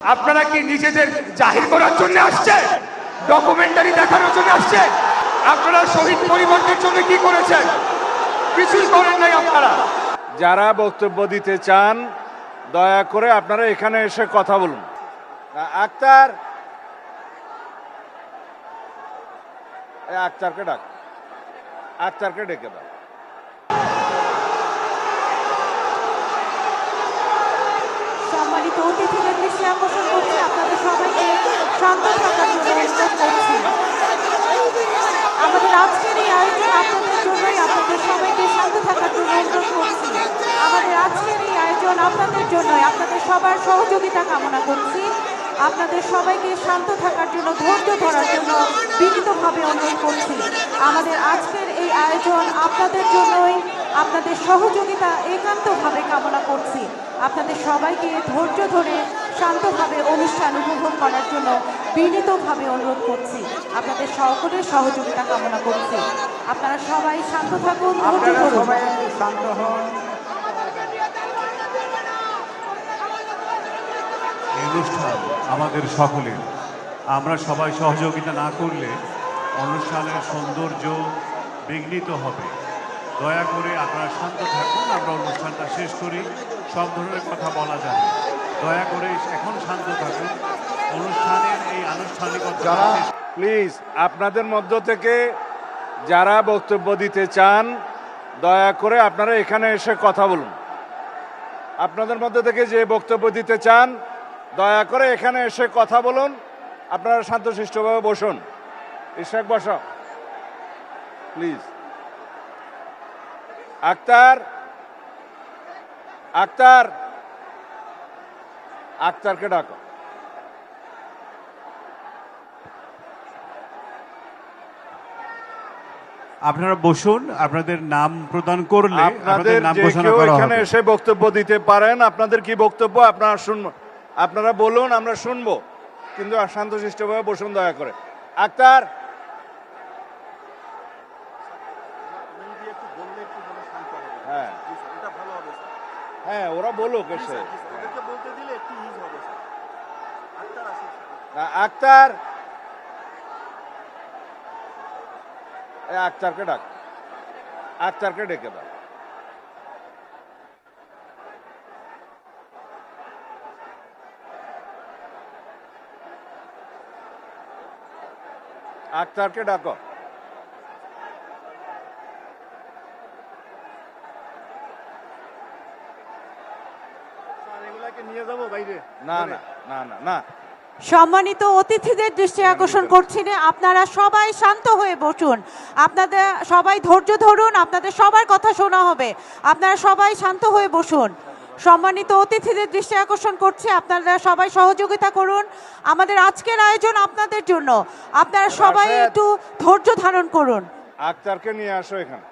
আপনারা কি নিজেদের জাহির করার জন্য আসছে, ডকুমেন্টারি দেখানোর জন্য আসছে? আপনারা শহীদ পরিবারদের জন্য কি করেছেন? কিছুই করেন নাই আপনারা। যারা বক্তব্য দিতে চান দয়া করে আপনারা এখানে এসে কথা বলুন। আক্তার, আক্তারকে ডাক, আক্তারকে ডেকে দাও। সম্মানিত অতিথিদের দৃষ্টি আকর্ষণ করছি, আপনাদের সবাইকে শান্ত থাকার জন্য অনুরোধ করছি। আমাদের আজকের এই আয়োজন আপনাদের জন্যই, আপনাদের সবাইকে শান্ত থাকার জন্য অনুরোধ করছি। আমাদের আজকের এই আয়োজন আপনাদের জন্যই, আপনাদের সবার সহযোগিতা কামনা করছি। আপনাদের সবাইকে শান্ত থাকার জন্য, ধৈর্য ধরার জন্য বিনীতভাবে অনুরোধ করছি। আমাদের আজকের এই আয়োজন আপনাদের জন্যই, আপনাদের সহযোগিতা একান্তভাবে কামনা করছি। আপনাদের সবাইকে ধৈর্য ধরে শান্তভাবে অনুষ্ঠান উপভোগ করার জন্য বিনীতভাবে অনুরোধ করছি। আপনাদের সকলের সহযোগিতা কামনা করছি। আপনারা সবাই শান্ত থাকুন, ধৈর্য ধরুন। শান্ত হন। এই অনুষ্ঠান আমাদের সকলের। আমরা সবাই সহযোগিতা না করলে অনুষ্ঠানের সৌন্দর্য বিঘ্নিত হবে। দয়া করে আপনারা শান্ত থাকুন, আমরা অনুষ্ঠানটা শেষ করি। সব ধরনের কথা বলা যাবে, দয়া করে এখন শান্ত থাকুন। অনুষ্ঠানের এই আনুষ্ঠানিকতা প্লিজ আপনাদের মধ্য থেকে যারা বক্তব্য দিতে চান দয়া করে আপনারা এখানে এসে কথা বলুন। আপনাদের মধ্য থেকে যে বক্তব্য দিতে চান দয়া করে এখানে এসে কথা বলুন। আপনারা শান্তশিষ্টভাবে বসুন। ইশাক বসো প্লিজ। আক্তার, আক্তার, আক্তারকে ডাকো। আপনারা বসুন, আপনাদের নাম প্রদান করলে আপনাদের নাম যে ঘোষণা কেউ করা এখানে হবে। এসে বক্তব্য দিতে পারেন। আপনাদের কি বক্তব্য আপনারা শুনবো, আপনারা বলুন, আমরা শুনবো, কিন্তু শান্তশিষ্টভাবে বসুন দয়া করে। আক্তার, হ্যাঁ হ্যাঁ, ওরা বলুক এসে। আক্তার, আক্তারকে ডাক, আক্তারকে ডেকে দাও। আক্তারকে ডাকো। না না না না না, সম্মানিত অতিথিদের দৃষ্টি আকর্ষণ করছি না, আপনারা সবাই শান্ত হয়ে বসুন। আপনাদের সবাই ধৈর্য ধরুন, আপনাদের সবার কথা শোনা হবে। আপনারা সবাই শান্ত হয়ে বসুন। সম্মানিত অতিথিদের দৃষ্টি আকর্ষণ করছি, আপনারা সবাই সহযোগিতা করুন। আমাদের আজকের আয়োজন আপনাদের জন্য, আপনারা সবাই একটু ধৈর্য ধারণ করুন। আক্তারকে নিয়ে আসো এখানে।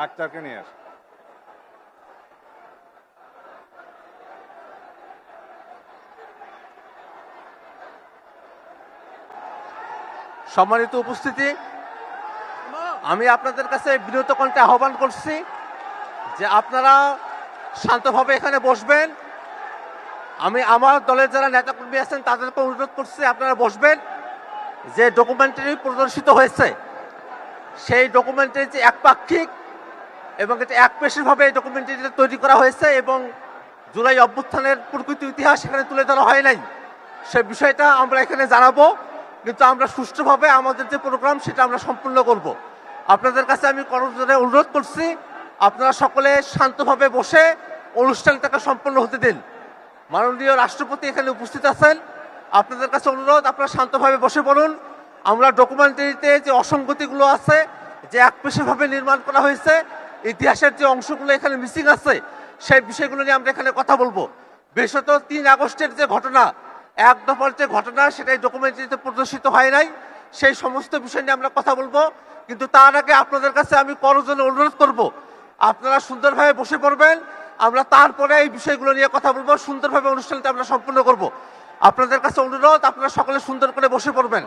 আক্তারকে নিয়ে আসো। সম্মানিত উপস্থিতি, আমি আপনাদের কাছে বিনীত কণ্ঠে আহ্বান করছি যে আপনারা শান্তভাবে এখানে বসবেন। আমি আমার দলের যারা নেতাকর্মী আছেন তাদেরকে অনুরোধ করছি আপনারা বসবেন। যে ডকুমেন্টারি প্রদর্শিত হয়েছে সেই ডকুমেন্টারি যে একপাক্ষিক এবং এটা একপেশীভাবে এই ডকুমেন্টারিটা তৈরি করা হয়েছে এবং জুলাই অভ্যুত্থানের প্রকৃত ইতিহাস এখানে তুলে ধরা হয় নাই, সে বিষয়টা আমরা এখানে জানাবো। কিন্তু আমরা সুষ্ঠুভাবে আমাদের যে প্রোগ্রাম সেটা আমরা সম্পূর্ণ করব। আপনাদের কাছে আমি করজোরে অনুরোধ করছি আপনারা সকলে শান্তভাবে বসে অনুষ্ঠানটাকে সম্পন্ন হতে দিন। মাননীয় রাষ্ট্রপতি এখানে উপস্থিত আছেন, আপনাদের কাছে অনুরোধ আপনারা শান্তভাবে বসে পড়ুন। আমরা ডকুমেন্টারিতে যে অসঙ্গতিগুলো আছে, যে একপেশীভাবে নির্মাণ করা হয়েছে, ইতিহাসের যে অংশগুলো এখানে মিসিং আছে সেই বিষয়গুলো নিয়ে আমরা এখানে কথা বলবো। বিশেষত 3 আগস্টের যে ঘটনা, এক দফার যে ঘটনা সেটাই ডকুমেন্টারিতে প্রদর্শিত হয় নাই, সেই সমস্ত বিষয় নিয়ে আমরা কথা বলবো। কিন্তু তার আগে আপনাদের কাছে আমি করজোরে অনুরোধ করব আপনারা সুন্দরভাবে বসে পড়বেন। আমরা তারপরে এই বিষয়গুলো নিয়ে কথা বলবো, সুন্দরভাবে অনুষ্ঠানটা আমরা সম্পূর্ণ করব। আপনাদের কাছে অনুরোধ আপনারা সকলে সুন্দর করে বসে পড়বেন।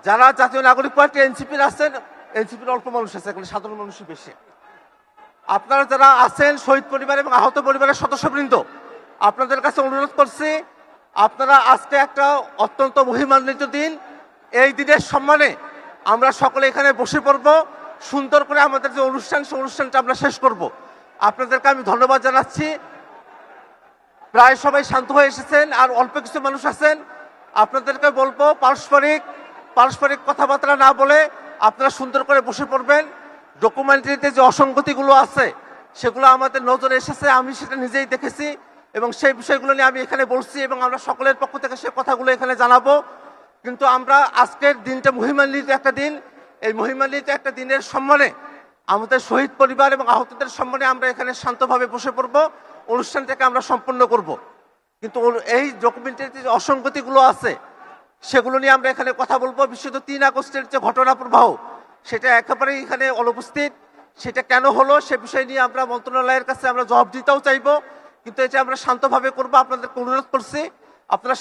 যারা জাতীয় নাগরিক পার্টি এনসিপির আছেন, এনসিপির অল্প মানুষ আছে, এখানে সাধারণ মানুষই বেশি। আপনারা যারা আছেন শহীদ পরিবার এবং আহত পরিবারের সদস্যবৃন্দ, আপনাদের কাছে অনুরোধ করছি, আপনারা আজকে একটা অত্যন্ত মহিমান্বিত দিন, এই দিনের সম্মানে আমরা সকলে এখানে বসে পড়ব, সুন্দর করে আমাদের যে অনুষ্ঠান সেই অনুষ্ঠানটা আমরা শেষ করব। আপনাদেরকে আমি ধন্যবাদ জানাচ্ছি। প্রায় সবাই শান্ত হয়ে এসেছেন, আর অল্প কিছু মানুষ আছেন। আপনাদেরকে বলবো পারস্পরিক কথাবার্তা না বলে আপনারা সুন্দর করে বসে পড়বেন। ডকুমেন্টারিতে যে অসঙ্গতিগুলো আছে সেগুলো আমাদের নজরে এসেছে, আমি সেটা নিজেই দেখেছি এবং সেই বিষয়গুলো নিয়ে আমি এখানে বলছি এবং আমরা সকলের পক্ষ থেকে সে কথাগুলো এখানে জানাবো। কিন্তু আমরা আজকের দিনটা মহিমান্বিত একটা দিন, এই মহিমান্বিত একটা দিনের সম্মানে আমাদের শহীদ পরিবার এবং আহতদের সম্মানে আমরা এখানে শান্তভাবে বসে পড়ব, অনুষ্ঠানটাকে আমরা সম্পন্ন করব। কিন্তু এই ডকুমেন্টারিতে যে অসঙ্গতিগুলো আছে সেগুলো নিয়ে আমরা এখানে কথা বলবো। বিশেষত 3 আগস্টের যে ঘটনা প্রবাহ সেটা একেবারেই এখানে অনুপস্থিত। সেটা কেন হলো সে বিষয় নিয়ে আমরা মন্ত্রণালয়ের কাছে আমরা জবাব দিতেও চাইবো, কিন্তু এটা আমরা শান্তভাবে করবো। আপনাদেরকে অনুরোধ করছি আপনারা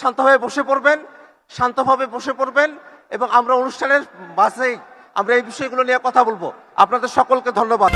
শান্তভাবে বসে পড়বেন এবং আমরা অনুষ্ঠানের মাঝেই আমরা এই বিষয়গুলো নিয়ে কথা বলবো। আপনাদের সকলকে ধন্যবাদ।